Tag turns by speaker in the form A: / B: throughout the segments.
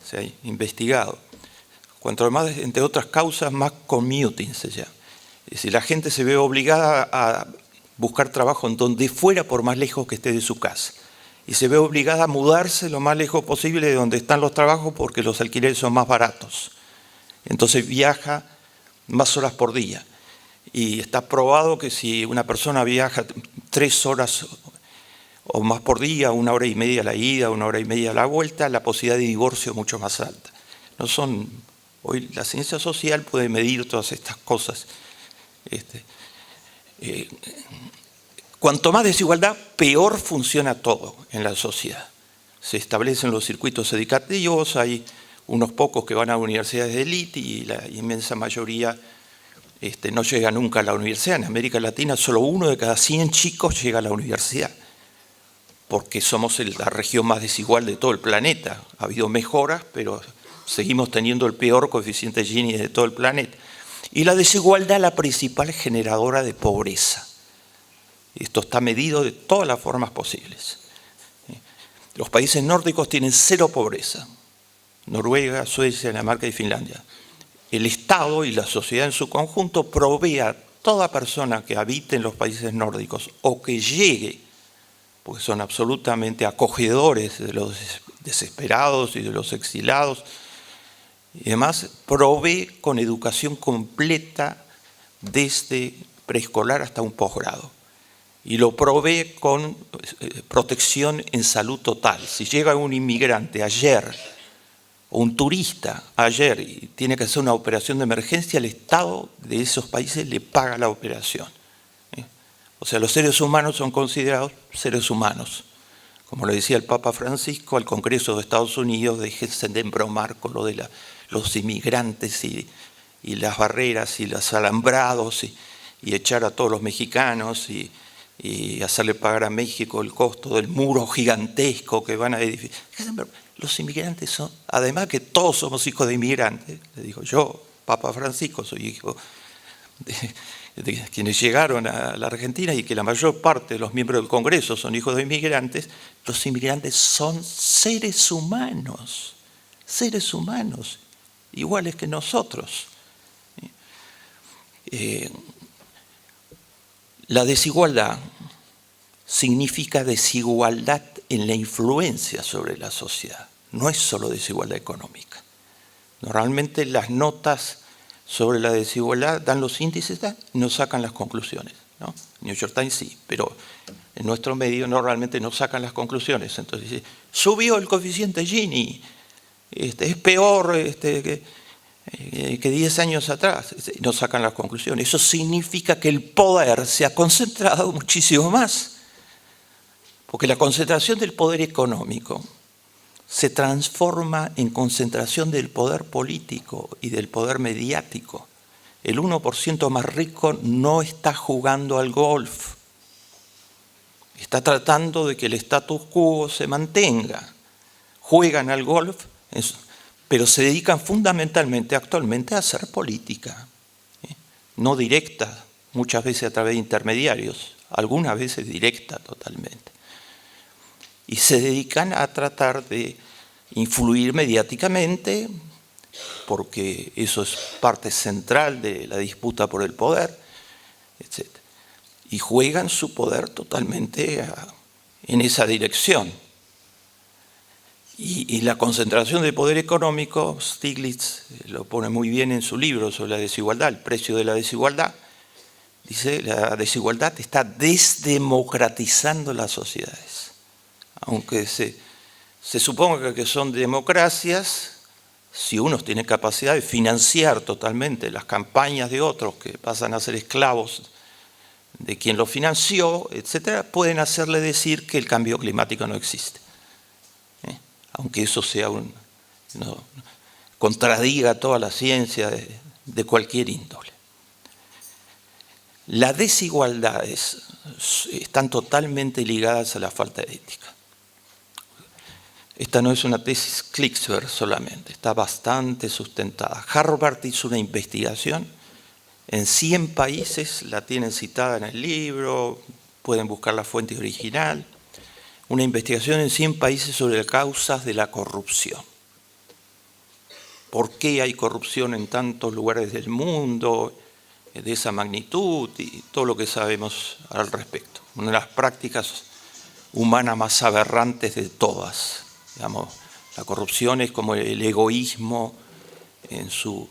A: se ha investigado. Cuanto más, entre otras causas, más commuting se llama. Es decir, la gente se ve obligada a buscar trabajo en donde fuera, por más lejos que esté de su casa. Y se ve obligada a mudarse lo más lejos posible de donde están los trabajos porque los alquileres son más baratos. Entonces viaja más horas por día. Y está probado que si una persona viaja 3 horas o más por día, 1 hora y media a la ida, 1 hora y media a la vuelta, la posibilidad de divorcio es mucho más alta. Hoy la ciencia social puede medir todas estas cosas. Cuanto más desigualdad, peor funciona todo en la sociedad. Se establecen los circuitos educativos, hay unos pocos que van a universidades de élite y la inmensa mayoría no llega nunca a la universidad. En América Latina solo 1 de cada 100 chicos llega a la universidad, porque somos la región más desigual de todo el planeta. Ha habido mejoras, pero seguimos teniendo el peor coeficiente Gini de todo el planeta. Y la desigualdad es la principal generadora de pobreza. Esto está medido de todas las formas posibles. Los países nórdicos tienen 0 pobreza. Noruega, Suecia, Dinamarca y Finlandia. El Estado y la sociedad en su conjunto provee a toda persona que habite en los países nórdicos o que llegue, porque son absolutamente acogedores de los desesperados y de los exilados, y además provee con educación completa desde preescolar hasta un posgrado. Y lo provee con protección en salud total. Si llega un inmigrante ayer, o un turista ayer, y tiene que hacer una operación de emergencia, el Estado de esos países le paga la operación. O sea, los seres humanos son considerados seres humanos. Como le decía el Papa Francisco al Congreso de Estados Unidos, déjense de embromar con lo de los inmigrantes y las barreras y los alambrados y echar a todos los mexicanos y hacerle pagar a México el costo del muro gigantesco que van a edificar. Los inmigrantes son, además que todos somos hijos de inmigrantes, le digo yo, Papa Francisco, soy hijo de quienes llegaron a la Argentina y que la mayor parte de los miembros del Congreso son hijos de inmigrantes. Los inmigrantes son seres humanos, iguales que nosotros. La desigualdad significa desigualdad en la influencia sobre la sociedad, no es solo desigualdad económica. Normalmente las notas sobre la desigualdad dan los índices y no sacan las conclusiones, ¿no? New York Times sí, pero en nuestro medio normalmente no sacan las conclusiones. Entonces dice, subió el coeficiente Gini, es peor que 10 años atrás, no sacan las conclusiones. Eso significa que el poder se ha concentrado muchísimo más, porque la concentración del poder económico se transforma en concentración del poder político y del poder mediático. El 1% más rico no está jugando al golf, está tratando de que el status quo se mantenga. Juegan al golf, pero se dedican fundamentalmente actualmente a hacer política, no directa, muchas veces a través de intermediarios, algunas veces directa totalmente. Y se dedican a tratar de influir mediáticamente, porque eso es parte central de la disputa por el poder, etc. Y juegan su poder totalmente en esa dirección. Y la concentración del poder económico, Stiglitz lo pone muy bien en su libro sobre la desigualdad, el precio de la desigualdad, dice, la desigualdad está desdemocratizando las sociedades. Aunque se suponga que son democracias, si unos tienen capacidad de financiar totalmente las campañas de otros que pasan a ser esclavos de quien los financió, etcétera, pueden hacerle decir que el cambio climático no existe. Aunque eso sea contradiga toda la ciencia de cualquier índole. Las desigualdades están totalmente ligadas a la falta de ética. Esta no es una tesis Klicksberg solamente, está bastante sustentada. Harvard hizo una investigación en 100 países, la tienen citada en el libro, pueden buscar la fuente original. Una investigación en 100 países sobre las causas de la corrupción. por qué hay corrupción en tantos lugares del mundo, de esa magnitud y todo lo que sabemos al respecto. Una de las prácticas humanas más aberrantes de todas. Digamos, la corrupción es como el egoísmo en su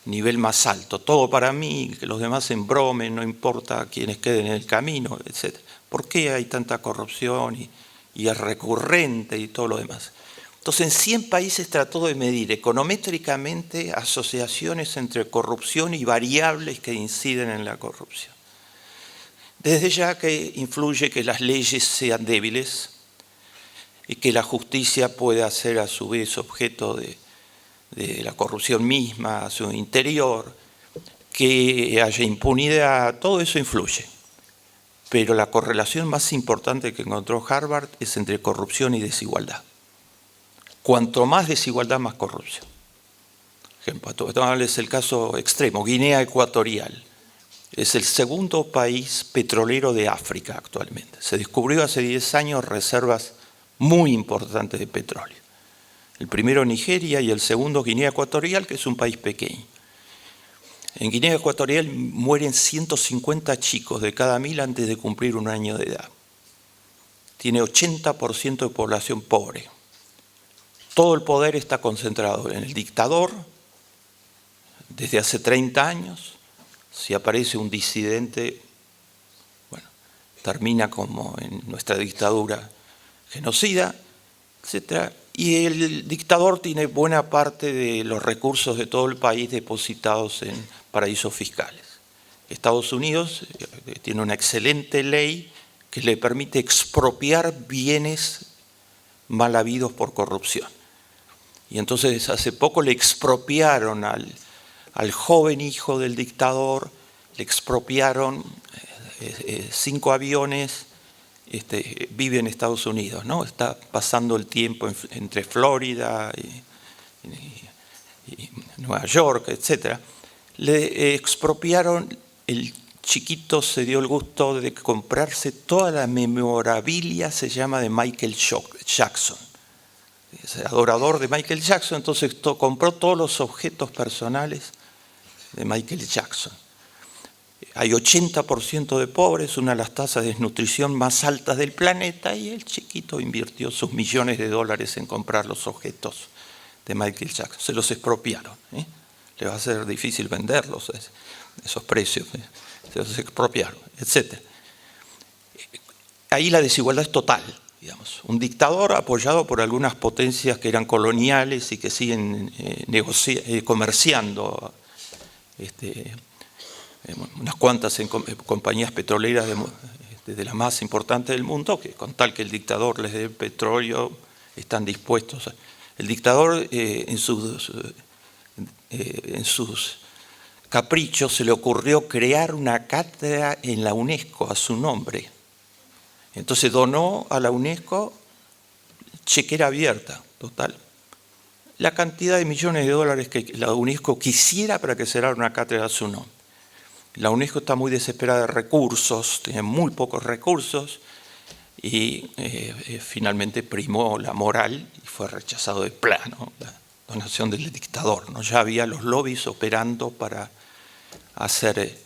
A: nivel más alto. Todo para mí, que los demás se embromen, no importa quiénes queden en el camino, etc. ¿Por qué hay tanta corrupción y es recurrente y todo lo demás? Entonces, en 100 países trató de medir econométricamente asociaciones entre corrupción y variables que inciden en la corrupción. Desde ya que influye que las leyes sean débiles y que la justicia pueda ser a su vez objeto de la corrupción misma, a su interior, que haya impunidad, todo eso influye. Pero la correlación más importante que encontró Harvard es entre corrupción y desigualdad. Cuanto más desigualdad, más corrupción. Por ejemplo, es el caso extremo, Guinea Ecuatorial. Es el segundo país petrolero de África actualmente. Se descubrió hace 10 años reservas muy importantes de petróleo. El primero Nigeria y el segundo Guinea Ecuatorial, que es un país pequeño. En Guinea Ecuatorial mueren 150 chicos de cada 1000 antes de cumplir un año de edad. Tiene 80% de población pobre. Todo el poder está concentrado en el dictador desde hace 30 años. Si aparece un disidente, bueno, termina como en nuestra dictadura genocida, etc. Y el dictador tiene buena parte de los recursos de todo el país depositados en paraísos fiscales. Estados Unidos tiene una excelente ley que le permite expropiar bienes mal habidos por corrupción. Y entonces hace poco le expropiaron al joven hijo del dictador, le expropiaron 5 aviones, vive en Estados Unidos, ¿no? Está pasando el tiempo entre Florida y Nueva York, etc. Le expropiaron, el chiquito se dio el gusto de comprarse toda la memorabilia, se llama, de Michael Jackson. Es adorador de Michael Jackson, entonces compró todos los objetos personales de Michael Jackson. Hay 80% de pobres, una de las tasas de desnutrición más altas del planeta, y el chiquito invirtió sus millones de dólares en comprar los objetos de Michael Jackson. Se los expropiaron. Le va a ser difícil venderlos, esos precios. Se los expropiaron, etc. Ahí la desigualdad es total. Digamos, un dictador apoyado por algunas potencias que eran coloniales y que siguen comerciando, unas cuantas compañías petroleras de las más importantes del mundo, que con tal que el dictador les dé petróleo están dispuestos. El dictador en sus caprichos se le ocurrió crear una cátedra en la UNESCO a su nombre. Entonces donó a la UNESCO chequera abierta, total. La cantidad de millones de dólares que la UNESCO quisiera para que se haga una cátedra a su nombre. La UNESCO está muy desesperada de recursos, tiene muy pocos recursos y finalmente primó la moral y fue rechazado de plano la donación del dictador, ¿no? Ya había los lobbies operando para hacer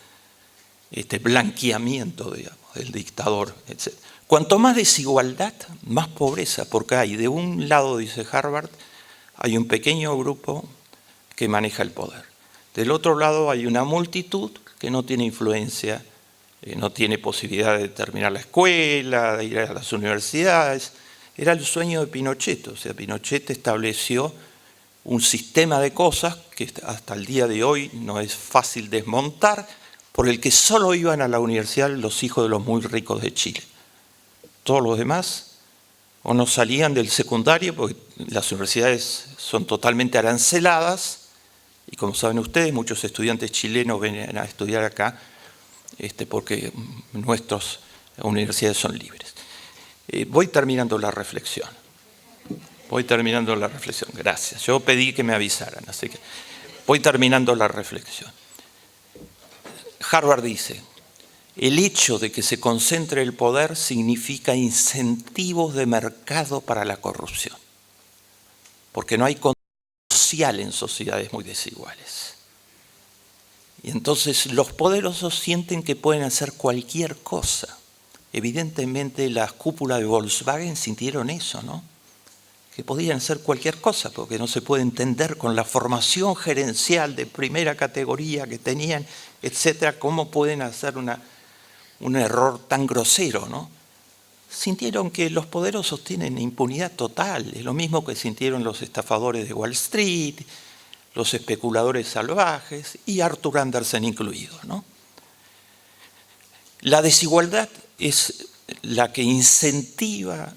A: blanqueamiento, digamos, del dictador, etc. Cuanto más desigualdad, más pobreza, porque hay, de un lado, dice Harvard, hay un pequeño grupo que maneja el poder. Del otro lado hay una multitud que no tiene influencia, no tiene posibilidad de terminar la escuela, de ir a las universidades. Era el sueño de Pinochet, o sea, Pinochet estableció un sistema de cosas que hasta el día de hoy no es fácil desmontar, por el que solo iban a la universidad los hijos de los muy ricos de Chile. Todos los demás o no salían del secundario, porque las universidades son totalmente aranceladas, y como saben ustedes, muchos estudiantes chilenos vienen a estudiar acá porque nuestras universidades son libres. Voy terminando la reflexión. Gracias. Yo pedí que me avisaran, así que voy terminando la reflexión. Harvard dice: el hecho de que se concentre el poder significa incentivos de mercado para la corrupción, porque no hay social en sociedades muy desiguales. Y entonces los poderosos sienten que pueden hacer cualquier cosa. Evidentemente las cúpulas de Volkswagen sintieron eso, ¿no? Que podían hacer cualquier cosa, porque no se puede entender con la formación gerencial de primera categoría que tenían, etcétera, cómo pueden hacer un error tan grosero, ¿no? Sintieron que los poderosos tienen impunidad total, es lo mismo que sintieron los estafadores de Wall Street, los especuladores salvajes y Arthur Andersen incluido, ¿no? La desigualdad es la que incentiva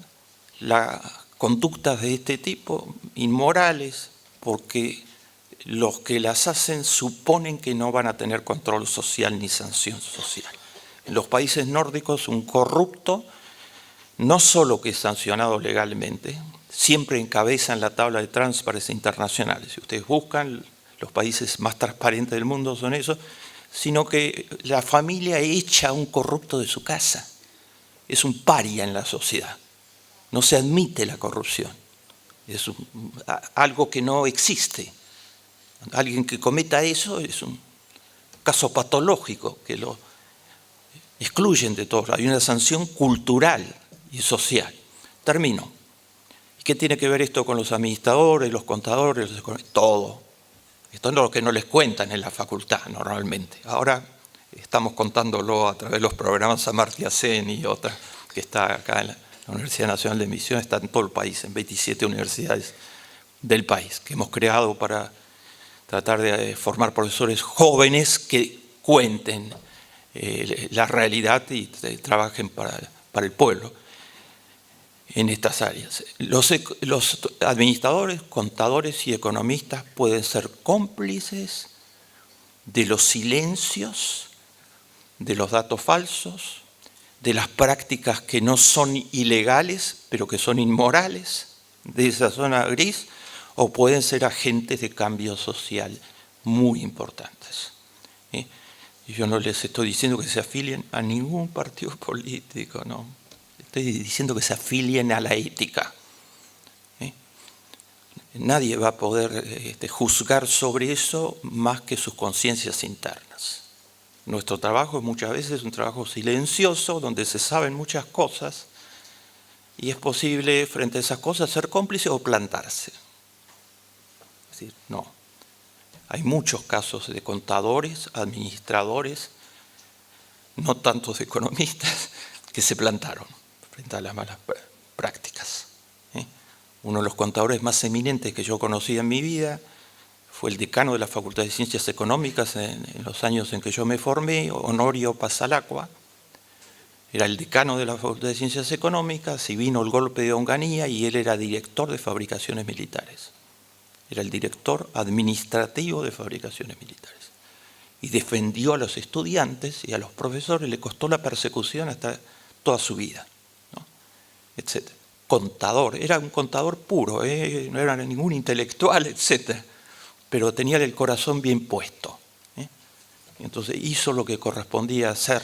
A: las conductas de este tipo, inmorales, porque los que las hacen suponen que no van a tener control social ni sanción social. En los países nórdicos, un corrupto, no solo que es sancionado legalmente, siempre encabeza en la tabla de Transparency International. Si ustedes buscan, los países más transparentes del mundo son esos, sino que la familia echa a un corrupto de su casa. Es un paria en la sociedad. No se admite la corrupción. Es algo que no existe. Alguien que cometa eso es un caso patológico que lo excluyen de todo. Hay una sanción cultural y social. Termino. ¿Qué tiene que ver esto con los administradores, los contadores, los economistas? Todo. Esto es lo que no les cuentan en la facultad normalmente. Ahora estamos contándolo a través de los programas Amartya Sen y otras, que está acá en la Universidad Nacional de Misiones, está en todo el país, en 27 universidades del país, que hemos creado para tratar de formar profesores jóvenes que cuenten la realidad y trabajen para el pueblo en estas áreas. Los administradores, contadores y economistas pueden ser cómplices de los silencios, de los datos falsos, de las prácticas que no son ilegales, pero que son inmorales, de esa zona gris, o pueden ser agentes de cambio social muy importantes. Y yo no les estoy diciendo que se afilien a ningún partido político, no. Estoy diciendo que se afilien a la ética. Nadie va a poder juzgar sobre eso más que sus conciencias internas. Nuestro trabajo muchas veces es un trabajo silencioso, donde se saben muchas cosas, y es posible frente a esas cosas ser cómplice o plantarse. Es decir, no. Hay muchos casos de contadores, administradores, no tantos de economistas, que se plantaron frente a las malas prácticas. Uno de los contadores más eminentes que yo conocí en mi vida fue el decano de la Facultad de Ciencias Económicas en los años en que yo me formé, Honorio Pasalacqua. Era el decano de la Facultad de Ciencias Económicas y vino el golpe de Onganía y él era director de fabricaciones militares. Era el director administrativo de fabricaciones militares. Y defendió a los estudiantes y a los profesores, le costó la persecución hasta toda su vida, ¿no? Etcétera. Contador, era un contador puro, no era ningún intelectual, etcétera, pero tenía el corazón bien puesto. Entonces hizo lo que correspondía hacer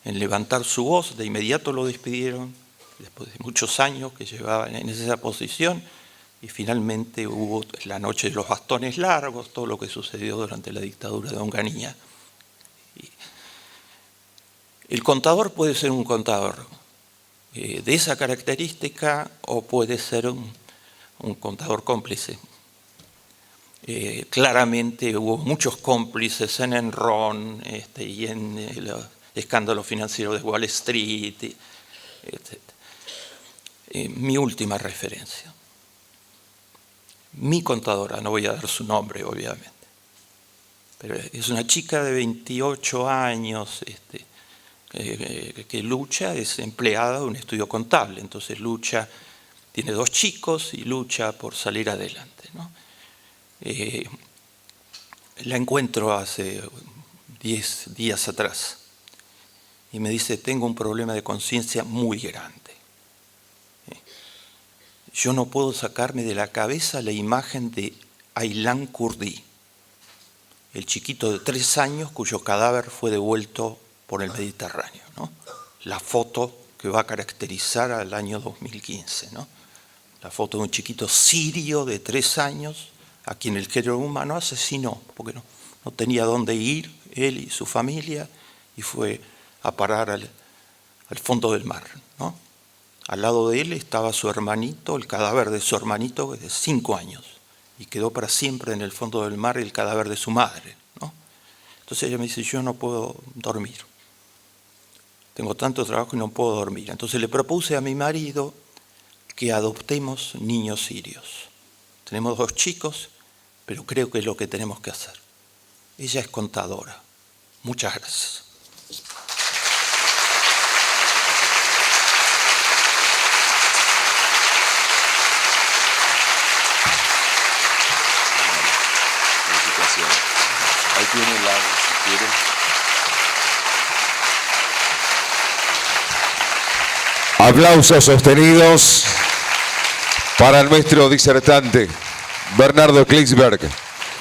A: en levantar su voz, de inmediato lo despidieron, después de muchos años que llevaba en esa posición, y finalmente hubo la noche de los bastones largos, todo lo que sucedió durante la dictadura de Onganía. El contador puede ser un contador de esa característica o puede ser un contador cómplice. Claramente hubo muchos cómplices en Enron y en el escándalo financiero de Wall Street, etc. Mi última referencia. Mi contadora, no voy a dar su nombre obviamente, pero es una chica de 28 años que lucha, es empleada de un estudio contable, entonces lucha, tiene 2 chicos y lucha por salir adelante, ¿no? La encuentro hace 10 días atrás y me dice, tengo un problema de conciencia muy grande. Yo no puedo sacarme de la cabeza la imagen de Aylan Kurdi, el chiquito de 3 años cuyo cadáver fue devuelto por el Mediterráneo, ¿no? La foto que va a caracterizar al año 2015, ¿no? La foto de un chiquito sirio de 3 años a quien el género humano asesinó, porque no tenía dónde ir, él y su familia, y fue a parar al fondo del mar, ¿no? Al lado de él estaba su hermanito, el cadáver de su hermanito de 5 años, y quedó para siempre en el fondo del mar el cadáver de su madre, ¿no? Entonces ella me dice, yo no puedo dormir, tengo tanto trabajo y no puedo dormir. Entonces le propuse a mi marido que adoptemos niños sirios. Tenemos 2 chicos, pero creo que es lo que tenemos que hacer. Ella es contadora. Muchas gracias.
B: Ahí tiene el agua, si quiere. Aplausos sostenidos para nuestro disertante, Bernardo Klicksberg.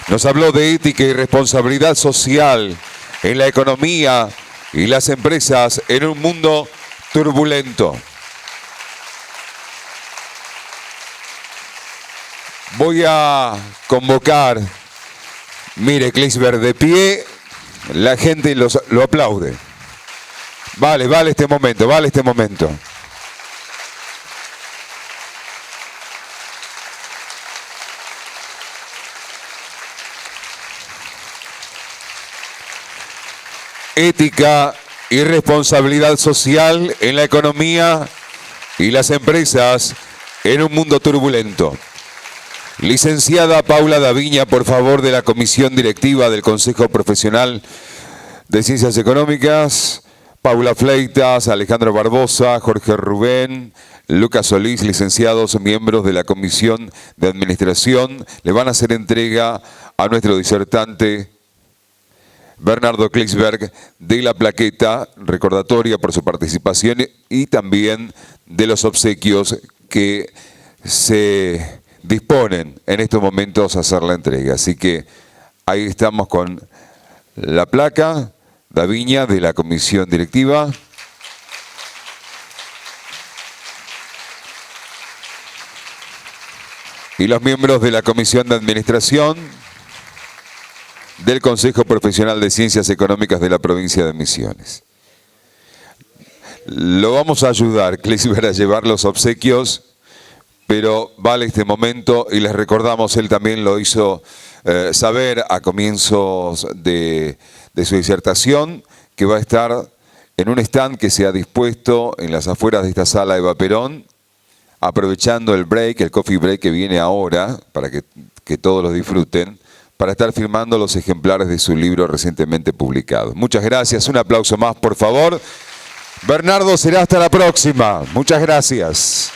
B: Nos habló de ética y responsabilidad social en la economía y las empresas en un mundo turbulento. Voy a convocar, mire, Klicksberg de pie, la gente lo aplaude. Vale este momento, vale este momento. Ética y responsabilidad social en la economía y las empresas en un mundo turbulento. Licenciada Paula Daviña, por favor, de la Comisión Directiva del Consejo Profesional de Ciencias Económicas. Paula Fleitas, Alejandro Barbosa, Jorge Rubén, Lucas Solís, licenciados, miembros de la Comisión de Administración, le van a hacer entrega a nuestro disertante Bernardo Klicksberg de la plaqueta recordatoria por su participación y también de los obsequios que se disponen en estos momentos a hacer la entrega. Así que ahí estamos con la placa, Daviña de la Comisión Directiva. Y los miembros de la Comisión de Administración del Consejo Profesional de Ciencias Económicas de la provincia de Misiones. Lo vamos a ayudar, Klicksberg, a llevar los obsequios, pero vale este momento y les recordamos, él también lo hizo saber a comienzos de su disertación, que va a estar en un stand que se ha dispuesto en las afueras de esta sala Eva Perón, aprovechando el break, el coffee break que viene ahora, para que todos los disfruten, para estar firmando los ejemplares de su libro recientemente publicado. Muchas gracias, un aplauso más, por favor. Bernardo, será hasta la próxima. Muchas gracias.